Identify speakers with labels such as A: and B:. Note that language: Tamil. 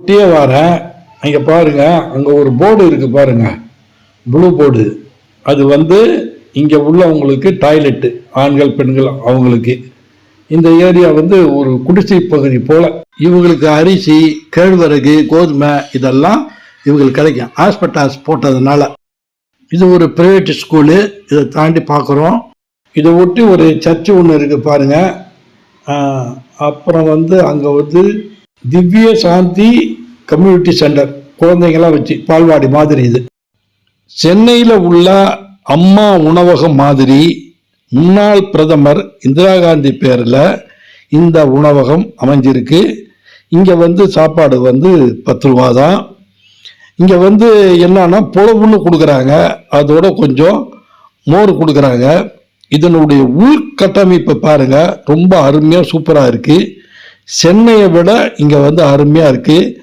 A: ஒட்டியே வரேன். அங்கே பாருங்க, அங்கே ஒரு போர்டு இருக்கு பாருங்க, ப்ளூ போர்டு. அது வந்து இங்கே உள்ளவங்களுக்கு டாய்லெட்டு, ஆண்கள் பெண்கள் அவங்களுக்கு. இந்த ஏரியா வந்து ஒரு குடிசை பகுதி போல. இவங்களுக்கு அரிசி, கேழ்வரகு, கோதுமை இதெல்லாம் இவங்களுக்கு கிடைக்கும் ஹாஸ்பிட்டால்ஸ் போட்டதுனால. இது ஒரு பிரைவேட் ஸ்கூலு. இதை தாண்டி பார்க்குறோம். இதை ஒட்டி ஒரு சர்ச்சு ஒன்று இருக்கு பாருங்க. அப்புறம் வந்து அங்கே வந்து திவ்ய சாந்தி கம்யூனிட்டி சென்டர், குழந்தைங்களாம் வச்சு பால்வாடி மாதிரி. இது சென்னையில் உள்ள அம்மா உணவகம் மாதிரி முன்னாள் பிரதமர் இந்திரா காந்தி பேரில் இந்த உணவகம் அமைஞ்சிருக்கு. இங்கே வந்து சாப்பாடு வந்து 10 ரூபா தான். இங்கே வந்து என்னன்னா புலவுன்னு கொடுக்குறாங்க, அதோட கொஞ்சம் மோர் கொடுக்குறாங்க. இதனுடைய உள்கட்டமைப்பை பாருங்க, ரொம்ப அருமையாக சூப்பராக இருக்குது. சென்னையை விட இங்கே வந்து அருமையாக இருக்குது.